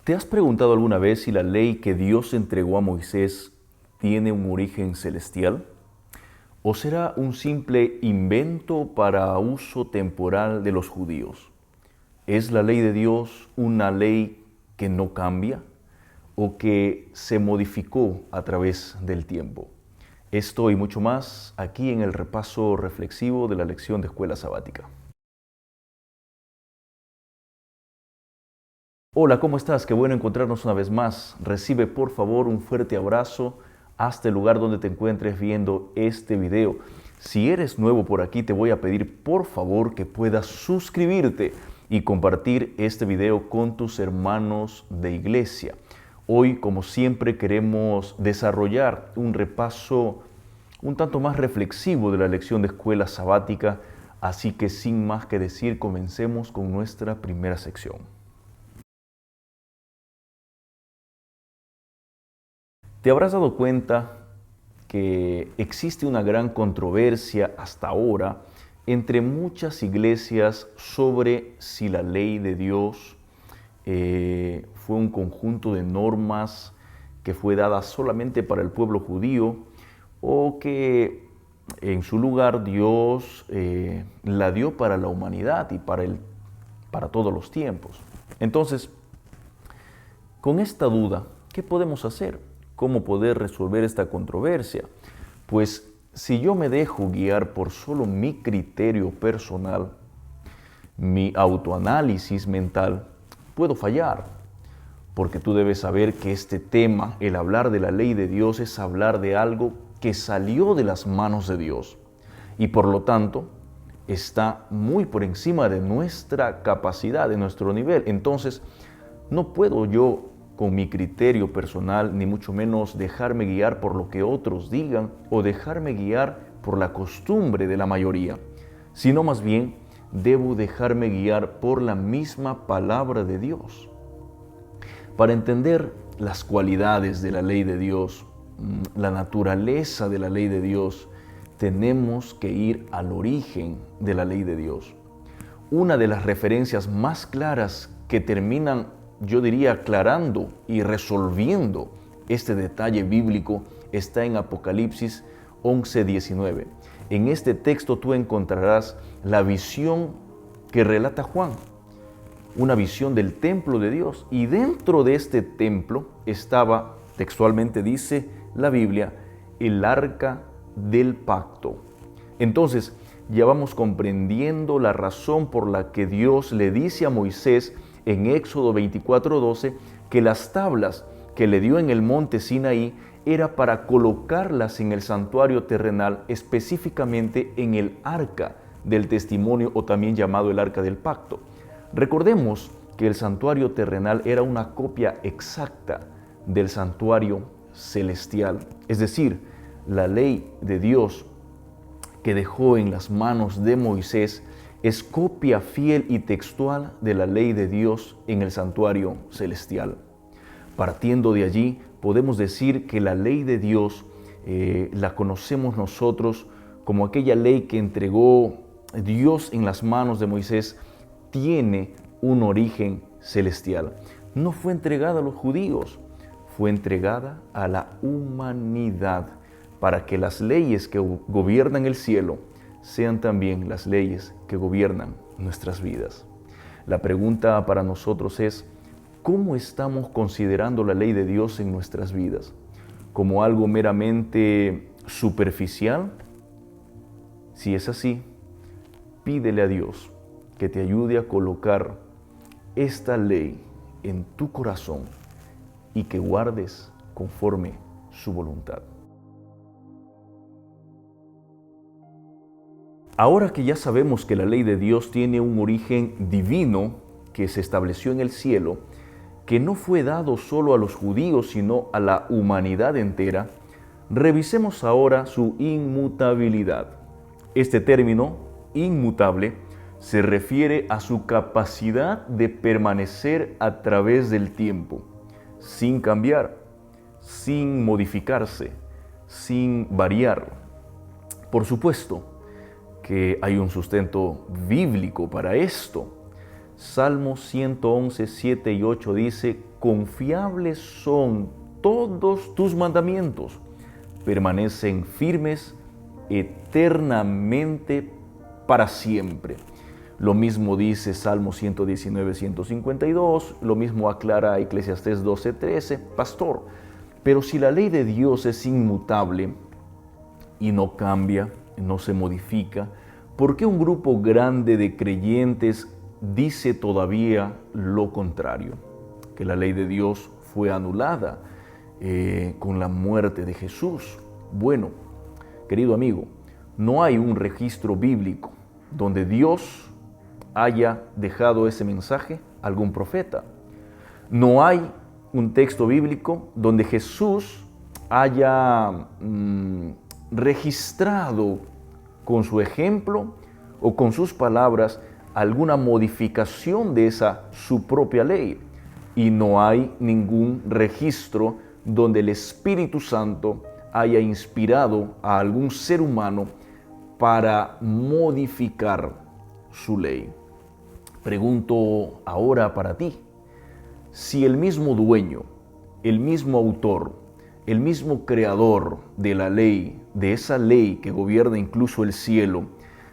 ¿Te has preguntado alguna vez si la ley que Dios entregó a Moisés tiene un origen celestial? ¿O será un simple invento para uso temporal de los judíos? ¿Es la ley de Dios una ley que no cambia o que se modificó a través del tiempo? Esto y mucho más aquí en el repaso reflexivo de la lección de Escuela Sabática. Hola, ¿cómo estás? Qué bueno encontrarnos una vez más. Recibe por favor un fuerte abrazo hasta el lugar donde te encuentres viendo este video. Si eres nuevo por aquí, te voy a pedir por favor que puedas suscribirte y compartir este video con tus hermanos de iglesia. Hoy, como siempre, queremos desarrollar un repaso un tanto más reflexivo de la lección de Escuela Sabática, así que sin más que decir, comencemos con nuestra primera sección. Te habrás dado cuenta que existe una gran controversia hasta ahora entre muchas iglesias sobre si la ley de Dios fue un conjunto de normas que fue dada solamente para el pueblo judío o que en su lugar Dios la dio para la humanidad y para todos los tiempos. Entonces, con esta duda, ¿qué podemos hacer? ¿Cómo poder resolver esta controversia? Pues si yo me dejo guiar por solo mi criterio personal, mi autoanálisis mental, puedo fallar. Porque tú debes saber que este tema, el hablar de la ley de Dios, es hablar de algo que salió de las manos de Dios. Y por lo tanto, está muy por encima de nuestra capacidad, de nuestro nivel. Entonces, no puedo yo con mi criterio personal, ni mucho menos dejarme guiar por lo que otros digan o dejarme guiar por la costumbre de la mayoría, sino más bien debo dejarme guiar por la misma palabra de Dios. Para entender las cualidades de la ley de Dios, la naturaleza de la ley de Dios, tenemos que ir al origen de la ley de Dios. Una de las referencias más claras que terminan, yo diría, aclarando y resolviendo este detalle bíblico está en Apocalipsis 11:19. En este texto tú encontrarás la visión que relata Juan, una visión del templo de Dios. Y dentro de este templo estaba, textualmente dice la Biblia, el arca del pacto. Entonces, ya vamos comprendiendo la razón por la que Dios le dice a Moisés en Éxodo 24:12 que las tablas que le dio en el monte Sinaí era para colocarlas en el santuario terrenal, específicamente en el arca del testimonio o también llamado el arca del pacto. Recordemos que el santuario terrenal era una copia exacta del santuario celestial, es decir, la ley de Dios que dejó en las manos de Moisés es copia fiel y textual de la ley de Dios en el santuario celestial. Partiendo de allí, podemos decir que la ley de Dios la conocemos nosotros como aquella ley que entregó Dios en las manos de Moisés, tiene un origen celestial. No fue entregada a los judíos, fue entregada a la humanidad para que las leyes que gobiernan el cielo sean también las leyes que gobiernan nuestras vidas. La pregunta para nosotros es, ¿cómo estamos considerando la ley de Dios en nuestras vidas? ¿Como algo meramente superficial? Si es así, pídele a Dios que te ayude a colocar esta ley en tu corazón y que guardes conforme su voluntad. Ahora que ya sabemos que la ley de Dios tiene un origen divino que se estableció en el cielo, que no fue dado solo a los judíos, sino a la humanidad entera, revisemos ahora su inmutabilidad. Este término, inmutable, se refiere a su capacidad de permanecer a través del tiempo, sin cambiar, sin modificarse, sin variar. Por supuesto que hay un sustento bíblico para esto. Salmos 111, 7 y 8 dice confiables son todos tus mandamientos, permanecen firmes eternamente para siempre. Lo mismo dice Salmo 119, 152, lo mismo aclara Eclesiastés 12, 13. Pastor, pero si la ley de Dios es inmutable y no cambia, no se modifica, ¿por qué un grupo grande de creyentes dice todavía lo contrario? Que la ley de Dios fue anulada con la muerte de Jesús. Bueno, querido amigo, no hay un registro bíblico donde Dios haya dejado ese mensaje a algún profeta. No hay un texto bíblico donde Jesús haya registrado con su ejemplo o con sus palabras alguna modificación de esa su propia ley. Y no hay ningún registro donde el Espíritu Santo haya inspirado a algún ser humano para modificar su ley. Pregunto ahora para ti, si el mismo dueño, el mismo autor, el mismo creador de la ley, de esa ley que gobierna incluso el cielo,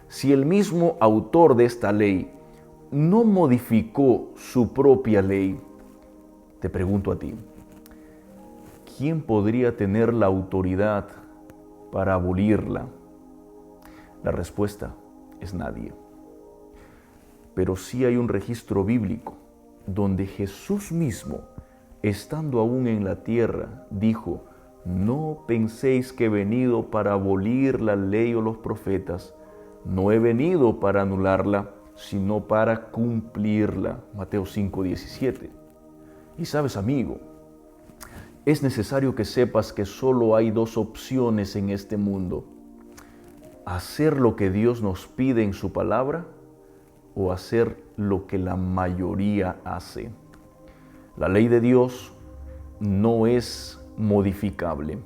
si el mismo autor de esta ley no modificó su propia ley, te pregunto a ti, ¿quién podría tener la autoridad para abolirla? La respuesta es nadie. Pero sí hay un registro bíblico donde Jesús mismo, estando aún en la tierra, dijo: no penséis que he venido para abolir la ley o los profetas, no he venido para anularla, sino para cumplirla. Mateo 5:17. Y sabes, amigo, es necesario que sepas que solo hay dos opciones en este mundo: hacer lo que Dios nos pide en su palabra o hacer lo que la mayoría hace. La ley de Dios no es modificable.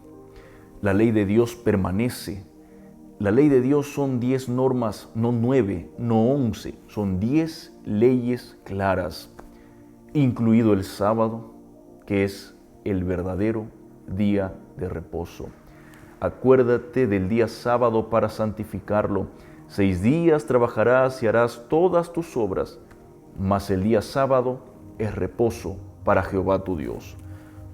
La ley de Dios permanece. La ley de Dios son 10 normas, no 9, no 11, son 10 leyes claras, incluido el sábado, que es el verdadero día de reposo. Acuérdate del día sábado para santificarlo. 6 días trabajarás y harás todas tus obras, mas el día sábado es reposo para Jehová tu Dios.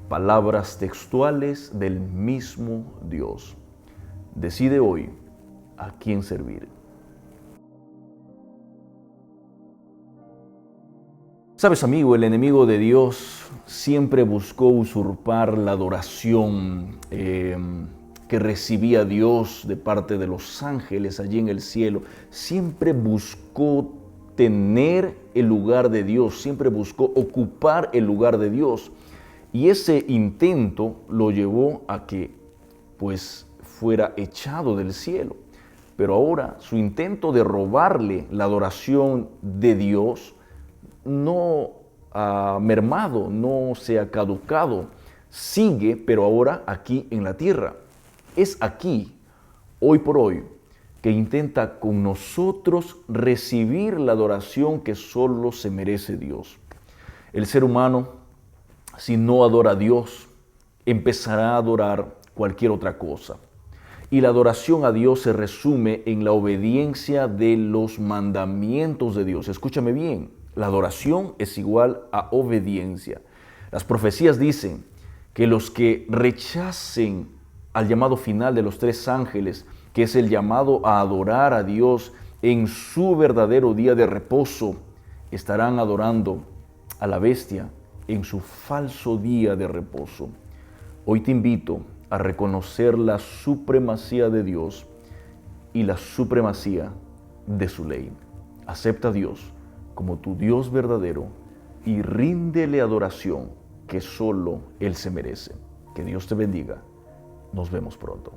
Palabras textuales del mismo Dios. Decide hoy a quién servir. Sabes, amigo, el enemigo de Dios siempre buscó usurpar la adoración que recibía Dios de parte de los ángeles allí en el cielo. Siempre buscó tener el lugar de Dios, siempre buscó ocupar el lugar de Dios. Y ese intento lo llevó a que fuera echado del cielo. Pero ahora su intento de robarle la adoración de Dios no ha mermado, no se ha caducado. Sigue, pero ahora aquí en la tierra. Es aquí, hoy por hoy, que intenta con nosotros recibir la adoración que solo se merece Dios. El ser humano, si no adora a Dios, empezará a adorar cualquier otra cosa. Y la adoración a Dios se resume en la obediencia de los mandamientos de Dios. Escúchame bien, la adoración es igual a obediencia. Las profecías dicen que los que rechacen al llamado final de los 3 ángeles, que es el llamado a adorar a Dios en su verdadero día de reposo, estarán adorando a la bestia en su falso día de reposo. Hoy te invito a reconocer la supremacía de Dios y la supremacía de su ley. Acepta a Dios como tu Dios verdadero y ríndele adoración que solo Él se merece. Que Dios te bendiga. Nos vemos pronto.